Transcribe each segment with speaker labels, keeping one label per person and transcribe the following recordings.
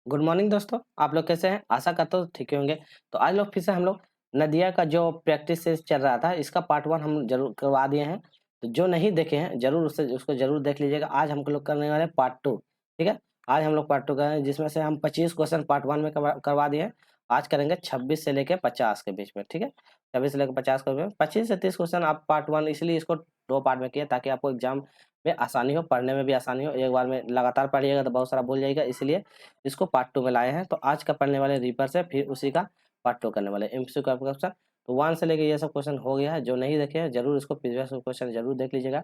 Speaker 1: Good morning दोस्तों, आप लोग कैसे हैं? आशा करता हूँ ठीक ही होंगे। तो आज लोग फिर से हम लोग नदिया का जो प्रैक्टिस से चल रहा था, इसका पार्ट 1 हम ज़रूर करवा दिए हैं। तो जो नहीं देखे हैं, ज़रूर उसको ज़रूर देख लीजिएगा। आज हम लोग करने वाले हैं पार्ट 2, ठीक है? आज हम लोग पार्ट 2 कर रहे हैं, जिसमें से हम 25 क्वेश्चन पार्ट 1 में करवा दिए हैं। आज करेंगे 26 से लेके 50 के बीच में, ठीक है? 26 से लेके 50 के बीच में, 25 से 30 क्वेश्चन आप पार्ट 1 इसलिए इसको 2 पार्ट में किए ताकि आपको एग्ज़ाम में आसानी हो, पढ़ने में भी आसानी हो। एक बार में लगातार पढ़िएगा तो बहुत सारा भूल जाइएगा, इसलिए इसको पार्ट 2 में लाए हैं। तो आज का पढ़ने वाले रीपर से फिर उसी का पार्ट 2 करने वाले एमसीक्यू का क्वेश्चन। तो 1 से लेके ये सब क्वेश्चन हो गया है। जो नहीं देखे हैं ज़रूर इसको प्रीवियस क्वेश्चन ज़रूर देख लीजिएगा,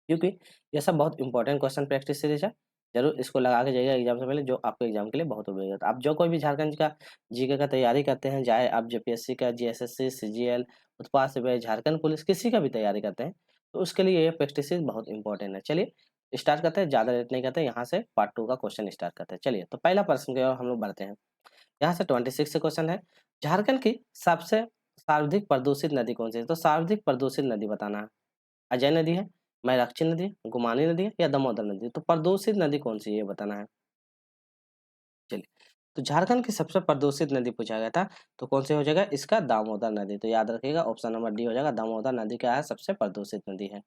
Speaker 1: क्योंकि ये सब बहुत इंपॉर्टेंट क्वेश्चन प्रैक्टिस सीरीज है। ज़रूर इसको लगा के जाइएगा एग्जाम से पहले, जो आपके एग्जाम के लिए बहुत उपयोगी होता है। आप जो कोई भी झारखंड का जीके का तैयारी करते हैं, चाहे आप जेपीएससी का, जीएसएससी, सीजीएल, उत्पाद सेवा, झारखंड पुलिस, किसी का भी तैयारी करते हैं, तो उसके लिए ये प्रैक्टिस सीरीज बहुत इंपॉर्टेंट है। चलिए स्टार्ट करते हैं, ज़्यादा लेट नहीं करते, यहाँ से पार्ट 2 का क्वेश्चन स्टार्ट करते हैं। चलिए तो पहला प्रश्न की ओर हम लोग बढ़ते हैं। यहाँ से 26 से क्वेश्चन है, झारखंड की सबसे सर्वाधिक प्रदूषित नदी कौन सी है? तो सर्वाधिक प्रदूषित नदी बताना है। अजय नदी है, मयूराक्षी नदी है, गुमानी नदी है या दामोदर नदी है? तो प्रदूषित नदी कौन सी है ये बताना है। चलिए, तो झारखंड की सबसे प्रदूषित नदी पूछा गया था, तो कौन सी हो जाएगा इसका? दामोदर नदी। तो याद रखिएगा ऑप्शन नंबर डी हो जाएगा, दामोदर नदी क्या है? सबसे प्रदूषित नदी है।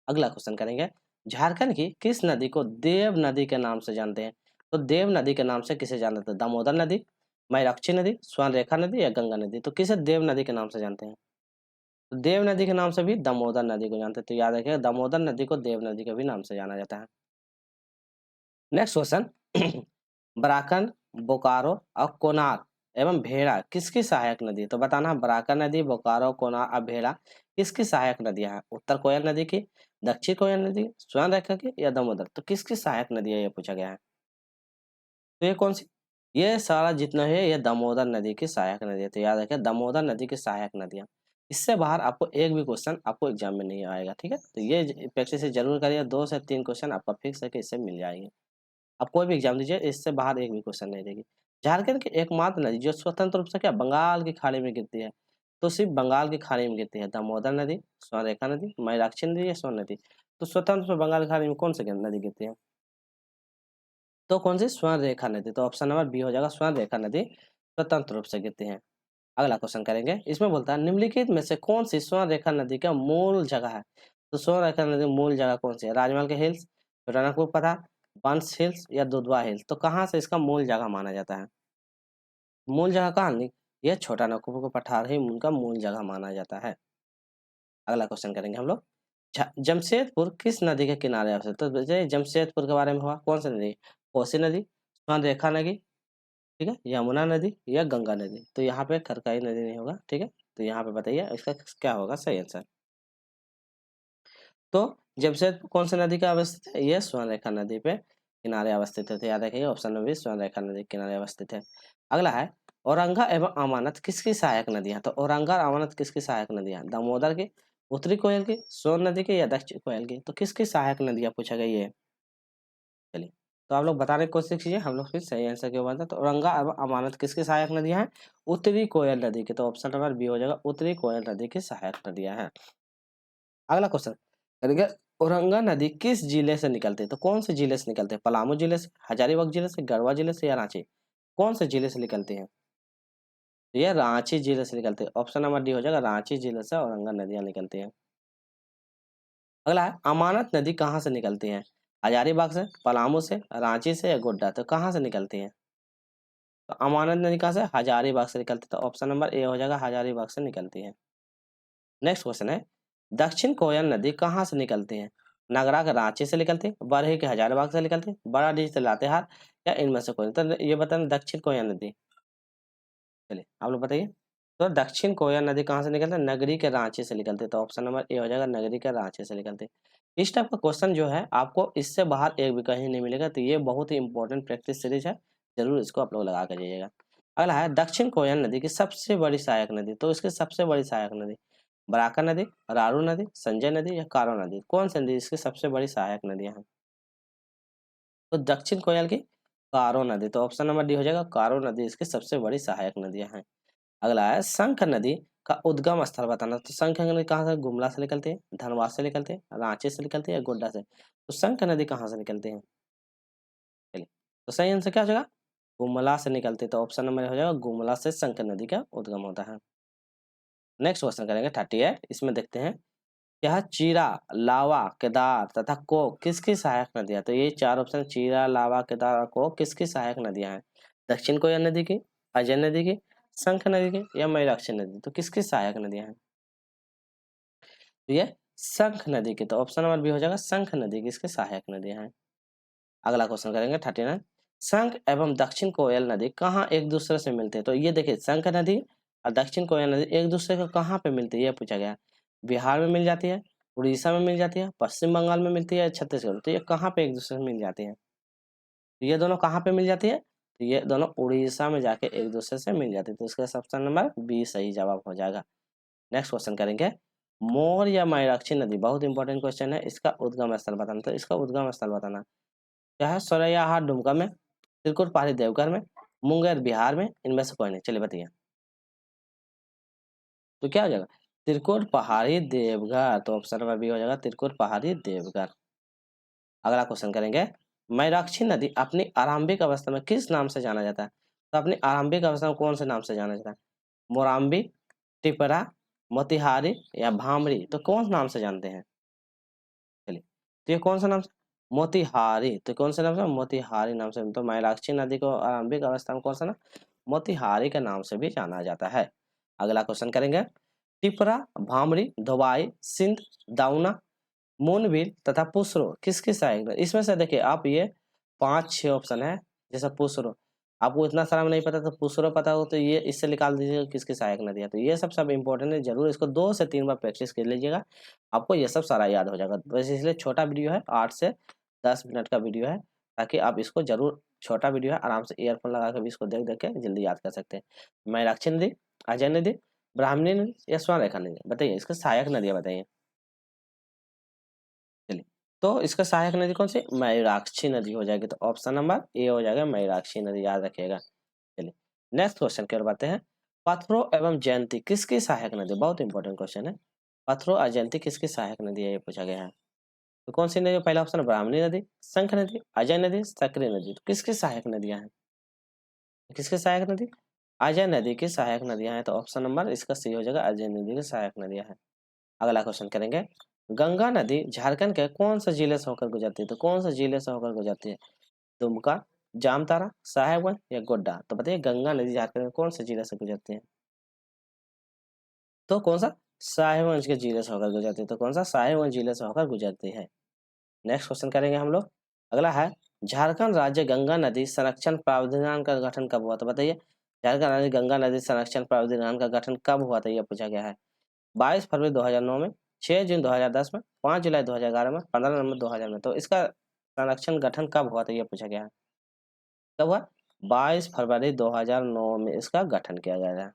Speaker 1: अगला क्वेश्चन करेंगे, झारखंड की किस नदी को देव नदी के नाम से जानते हैं? तो देव नदी के नाम से किसे जानते हैं? दामोदर नदी, मयूराक्षी नदी, स्वर्णरेखा नदी या गंगा नदी? तो किसे देव नदी के नाम से जानते हैं? तो देव नदी के नाम से भी दामोदर नदी को जानते हैं। तो याद रखिएगा दामोदर नदी को देव नदी के भी नाम से जाना जाता है। नेक्स्ट क्वेश्चन, बराकन, बोकारो और कोनार एवं भेड़ा किसकी सहायक नदी है? तो बताना है बराकन नदी, बोकारो, कोनार और भेड़ा किसकी सहायक नदियां हैं? उत्तर कोयल नदी की, दक्षिण कोयल नदी, स्वर्ण रेखा की या दामोदर? तो किसकी सहायक नदी है ये पूछा गया है। तो ये कौन सी? ये सारा जितना है ये दामोदर नदी की सहायक नदी है। तो याद रखिए दामोदर नदी की सहायक नदियां। इससे बाहर आपको एक भी क्वेश्चन आपको एग्जाम में नहीं आएगा, ठीक है? तो ये प्रैक्टिस जरूर करिए, 2 से 3 क्वेश्चन आपका फिक्स है कि इससे मिल जाएंगे। आप कोई भी एग्जाम दीजिए, इससे बाहर एक भी क्वेश्चन नहीं देगी। झारखंड की एकमात्र नदी जो स्वतंत्र रूप से क्या बंगाल की खाड़ी में गिरती है, तो सिर्फ बंगाल की खाड़ी में गिरती है। दामोदर नदी, स्वर्णरेखा नदी, मयूराक्षी नदी या सोन नदी? तो स्वतंत्र रूप से बंगाल की खाड़ी में कौन सी नदी गिरती है? तो कौन सी? स्वर्ण रेखा नदी। तो ऑप्शन नंबर बी हो जाएगा, स्वर्ण रेखा नदी स्वतंत्र रूप से गिरती है। अगला क्वेश्चन करेंगे, इसमें बोलता है निम्नलिखित में से कौन सी स्वर्ण रेखा नदी का मूल जगह है? तो स्वर्ण रेखा नदी की मूल जगह कौन सी है? राजमहल के हिल्स, रनकपुर पठार, बंस हिल्स या दुधवा हिल्स? तो कहाँ से इसका मूल जगह माना जाता है? मूल जगह कहाँ नहीं, यह छोटा नागपुर को पठार ही उनका मूल जगह माना जाता है। अगला क्वेश्चन करेंगे हम लोग, जमशेदपुर किस नदी के किनारे अवस्थित? तो बताइए जमशेदपुर के बारे में हुआ, कौन सी नदी? कोसी नदी, स्वर्ण रेखा नदी, ठीक है, यमुना नदी या गंगा नदी? तो यहाँ पे खरकाई नदी नहीं होगा, ठीक है? तो यहाँ पे बताइए इसका क्या होगा सही आंसर। तो जमशेदपुर कौन सी नदी का अवस्थित है? ये स्वर्णरेखा नदी पे किनारे अवस्थित है। तो याद रखिए ऑप्शन नंबर बी स्वर्णरेखा नदी के किनारे अवस्थित है। अगला है, औरंगा एवं अमानत किसकी सहायक नदियां? तो औरंगा और अमानत किसकी सहायक नदियां? दामोदर की, उत्तरी कोयल की, सोन नदी की या दक्षिण कोयल की? तो किसकी सहायक नदियां पूछा गई है। चलिए, तो आप लोग बताने की कोशिश कीजिए, हम लोग फिर सही आंसर के बाद। तो औरंगा एवं अमानत किसकी सहायक नदियां हैं? उत्तरी कोयल नदी की। तो ऑप्शन नंबर बी हो जाएगा, उत्तरी कोयल नदी की सहायक नदियां हैं। अगला क्वेश्चन करेंगे, औरंगा नदी किस जिले से निकलती है? तो कौन से जिले से निकलते हैं? पलामू जिले से, हजारीबाग जिले से, गढ़वा जिले से या रांची? कौन से जिले से निकलती है? तो ये रांची जिले से निकलते हैं। ऑप्शन नंबर डी हो जाएगा, रांची जिले से औरंगा नदियां निकलती हैं। अगला है, अमानत नदी कहाँ से निकलती है? हजारीबाग से, पलामू से, रांची से या गोड्डा? तो कहाँ से निकलती है? तो अमानत नदी कहाँ से? हजारीबाग से निकलती है। तो ऑप्शन नंबर ए हो जाएगा, हजारीबाग से निकलती है। नेक्स्ट क्वेश्चन है, दक्षिण कोयल नदी कहाँ से निकलती है? नगरा के रांची से निकलती है, बरही के हजारीबाग से निकलती है, बड़ा डीह से लातेहार या इनमें से कोई? तो ये बताना दक्षिण कोयल नदी। चलिए आप लोग बताइए, तो दक्षिण कोयल नदी कहाँ से निकलती है? नगरी के रांची से निकलती है। तो ऑप्शन नंबर ए हो जाएगा, नगरी के रांची से निकलती है। इस टाइप का क्वेश्चन जो है आपको इससे बाहर एक भी कहीं नहीं मिलेगा। तो ये बहुत ही इंपॉर्टेंट प्रैक्टिस सीरीज है, जरूर इसको आप लोग लगा कर जाइएगा। अगला है, दक्षिण कोयल नदी की सबसे बड़ी सहायक नदी। तो इसकी सबसे बड़ी सहायक नदी बराका नदी, रारू नदी, संजय नदी या कारो नदी? कौन सी नदी इसकी सबसे बड़ी सहायक नदियां हैं? तो दक्षिण कोयल की कारो नदी। तो ऑप्शन नंबर डी हो जाएगा, कारो नदी इसकी सबसे बड़ी सहायक नदियां हैं। अगला है, शंख नदी का उद्गम स्थल बताना। तो शंख नदी कहाँ से? गुमला से निकलती है, धनबाद से निकलती है, रांची से निकलती है या गोड्डा से? तो शंख नदी कहाँ से निकलती है? चलिए, तो सही आंसर क्या हो जाएगा? गुमला से निकलती है, तो ऑप्शन नंबर हो जाएगा गुमला से शंख नदी का उद्गम होता है। नेक्स्ट क्वेश्चन करेंगे 38, इसमें देखते हैं यह चीरा, लावा, केदार तथा कोक किसकी सहायक नदियां? तो ये चार ऑप्शन चीरा, लावा, केदार और कोक किसकी सहायक नदियां हैं? दक्षिण कोयल नदी की, अजय नदी की, शंख नदी की या मयूराक्षी नदी? तो किसकी सहायक नदियां हैं? तो ये शंख नदी की, तो ऑप्शन नंबर बी हो जाएगा शंख नदी किसकी सहायक नदियां हैं। अगला क्वेश्चन करेंगे 39, शंख एवं दक्षिण कोयल नदी कहाँ एक दूसरे से मिलते हैं? तो ये देखिए शंख नदी और दक्षिण कोयल नदी एक दूसरे को कहाँ पे मिलती है ये पूछा गया है। बिहार में मिल जाती है, उड़ीसा में मिल जाती है, पश्चिम बंगाल में मिलती है, छत्तीसगढ़। तो ये कहाँ पे एक दूसरे से मिल जाती है? तो ये दोनों कहाँ पे मिल जाती है? तो ये दोनों उड़ीसा में जाके एक दूसरे से मिल जाती है। तो इसका ऑप्शन नंबर बी सही जवाब हो जाएगा। नेक्स्ट क्वेश्चन करेंगे मोर या मयूराक्षी नदी, बहुत इंपॉर्टेंट क्वेश्चन है। इसका उद्गम स्थल बताना, तो इसका उद्गम स्थल बताना क्या है? सरैयाहाट दुमका में, त्रिकुट पहाड़ी देवघर में, मुंगेर बिहार में, इनमें से कोई नहीं। चलिए बताइए तो क्या हो जाएगा? त्रिकुट पहाड़ी देवघर, तो ऑप्शन नंबर बी हो जाएगा त्रिकुट पहाड़ी देवघर। अगला क्वेश्चन करेंगे मयूराक्षी नदी अपनी आरंभिक अवस्था में किस नाम से जाना जाता है? तो अपनी आरंभिक अवस्था में कौन से नाम से जाना जाता है? मोराम्बी, टिपरा, मोतिहारी या भामरी? तो कौन नाम से जानते हैं? चलिए तो ये कौन सा नाम से? मोतिहारी। तो कौन से नाम से? मोतिहारी नाम से। तो मयूराक्षी नदी को आरंभिक अवस्था में कौन सा नाम? मोतिहारी के नाम से भी जाना जाता है। अगला क्वेश्चन करेंगे टिपरा, भामरी, धोबाई, सिंध, दाउना, मूनबिल तथा पुसरो किसकी सहायक? इसमें से देखिए आप ये 5-6 ऑप्शन है। जैसे पुसरो, आपको इतना सारा में नहीं पता तो पुसरो पता हो तो ये इससे निकाल दीजिएगा किसकी सहायक नदी है। तो ये सब इंपॉर्टेंट है, जरूर इसको 2 से 3 बार प्रैक्टिस कर लीजिएगा, आपको ये सब सारा याद हो जाएगा। वैसे इसलिए छोटा वीडियो है, 8 से 10 मिनट का वीडियो है, ताकि आप इसको जरूर, छोटा वीडियो है, आराम से ईयरफोन लगा कर भी इसको देख देख के जल्दी याद कर सकते हैं। मयूराक्षी नदी, अजय नदी, ब्राह्मणी नदी या स्वर्णरेखा नदी? बताइए इसका सहायक नदियाँ बताइए। चलिए तो इसका सहायक नदी कौन सी? मयूराक्षी नदी हो जाएगी। तो ऑप्शन नंबर ए हो जाएगा मयूराक्षी नदी, याद रखिएगा। चलिए नेक्स्ट क्वेश्चन की ओर बढ़ते हैं। पथरो एवं जयंती किसकी सहायक नदी? बहुत इंपॉर्टेंट क्वेश्चन है। पथरो और जयंती किसकी सहायक नदी है ये पूछा गया है। तो कौन सी नदी? पहला ऑप्शन ब्राह्मणी नदी, शंख नदी, अजय नदी, सकरी नदी। तो किसकी सहायक नदियां हैं? किसकी सहायक नदी? अजय नदी की सहायक नदियां हैं। तो ऑप्शन नंबर इसका सी हो जाएगा, अजय नदी की सहायक नदियां हैं। अगला क्वेश्चन करेंगे गंगा नदी झारखंड के कौन से जिले से होकर गुजरती है? तो कौन से जिले से होकर गुजरती है? दुमका, जामताड़ा, साहेबगंज या गोड्डा? तो बताइए गंगा नदी झारखंड के कौन से जिले से गुजरती है? तो कौन सा? साहेबगंज के जिले से होकर गुजरती है। तो कौन सा? साहेबगंज जिले से होकर गुजरती है। नेक्स्ट क्वेश्चन करेंगे हम लोग। अगला है झारखंड राज्य गंगा नदी संरक्षण प्राधिकरण का गठन कब हुआ? तो बताइए झारखंड राज्य गंगा नदी संरक्षण प्राधिकरण का गठन कब हुआ था? यह पूछा गया है। 22 फरवरी 2009 में, 6 जून 2010 में, 5 जुलाई 2011 में, 15 नवंबर 2000 में। तो इसका संरक्षण गठन कब हुआ था ये पूछा गया है। कब हुआ? 22 फरवरी 2009 में इसका गठन किया गया था।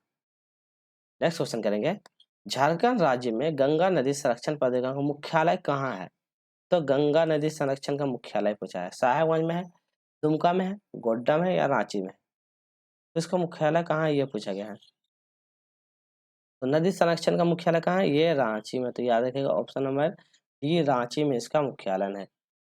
Speaker 1: नेक्स्ट क्वेश्चन करेंगे झारखंड राज्य में गंगा नदी संरक्षण प्राधिकरण का मुख्यालय कहाँ है? तो गंगा नदी संरक्षण का मुख्यालय पूछा है, साहेबगंज में है, दुमका में है, गोड्डा में है या रांची में? तो इसका मुख्यालय कहाँ है ये पूछा गया है। तो नदी संरक्षण का मुख्यालय कहाँ है? ये रांची में। तो याद रखिएगा ऑप्शन नंबर ये रांची में इसका मुख्यालय है।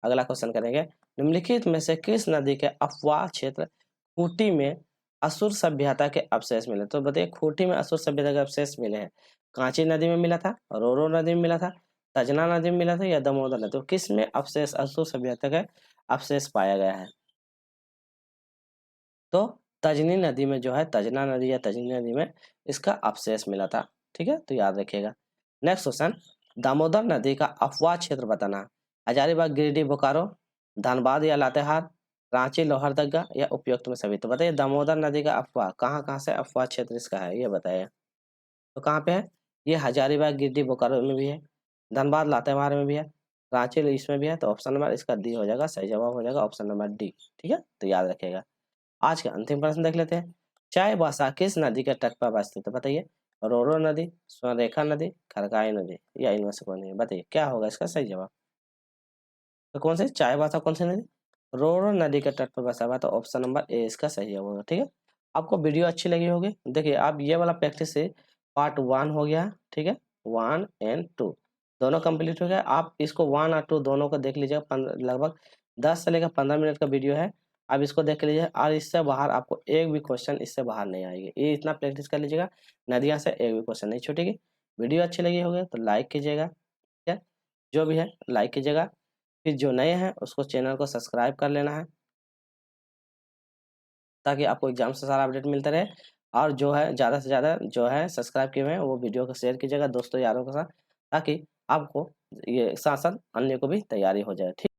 Speaker 1: अगला क्वेश्चन करेंगे निम्नलिखित में से किस नदी के अपवाह क्षेत्र खूंटी में असुर सभ्यता के अवशेष मिले? तो बताइए खूंटी में असुर सभ्यता के अवशेष मिले हैं। कांची नदी में मिला था, रोरो नदी में मिला था, तजना नदी में मिला था या दामोदर नदी? तो किस में अवशेष असुर सभ्यता के अवशेष पाया गया है? तो तजनी नदी में जो है, तजना नदी या तजनी नदी में इसका अवशेष मिला था। ठीक है, तो याद रखिएगा। नेक्स्ट क्वेश्चन दामोदर नदी का अपवाह क्षेत्र बताना। हजारीबाग, गिरिडीह, बोकारो, धनबाद या लातेहार, रांची, लोहरदगा या उपयुक्त में सभी? तो बताइए दामोदर नदी का अपवाह कहाँ कहाँ से अपवाह क्षेत्र इसका है ये बताइए। तो कहाँ पे है? ये हजारीबाग, गिरिडीह, बोकारो में भी है, धनबाद, लातेहार में भी है, रांची इसमें भी है। तो ऑप्शन नंबर इसका डी हो जाएगा, सही जवाब हो जाएगा ऑप्शन नंबर डी। ठीक है, तो याद रखिएगा। आज का अंतिम प्रश्न देख लेते हैं। चाईबासा किस नदी के तट पर स्थित है? बताइए रोरो नदी, स्वर्णरेखा नदी, खरगाई नदी या इनमें से कोई नहीं? बताइए क्या होगा इसका सही जवाब। तो कौन से चाईबासा कौन सी नदी? रोरो नदी के तट पर बसा हुआ। तो ऑप्शन नंबर ए इसका सही जवाब होगा। ठीक है, आपको वीडियो अच्छी लगी होगी। देखिए आप ये वाला प्रैक्टिस से पार्ट 1 हो गया। ठीक है, 1 एंड 2 दोनों कंप्लीट हो गया। आप इसको 1 और 2 दोनों को देख लीजिएगा। लगभग 10 से लेकर 15 मिनट का वीडियो है। आप इसको देख लीजिए और इससे बाहर आपको एक भी क्वेश्चन इससे बाहर नहीं आएगी। ये इतना प्रैक्टिस कर लीजिएगा, नदिया से एक भी क्वेश्चन नहीं छूटेगी। वीडियो अच्छी लगी होगी तो लाइक कीजिएगा, ठीक है? जो भी है लाइक कीजिएगा। फिर जो नए हैं उसको चैनल को सब्सक्राइब कर लेना है, ताकि आपको एग्जाम से सारा अपडेट मिलता रहे। और जो है ज़्यादा से ज़्यादा जो है सब्सक्राइब किए हुए हैं वो वीडियो को शेयर कीजिएगा दोस्तों यारों के साथ, ताकि आपको ये साथ-साथ अन्य को भी तैयारी हो जाए। ठीक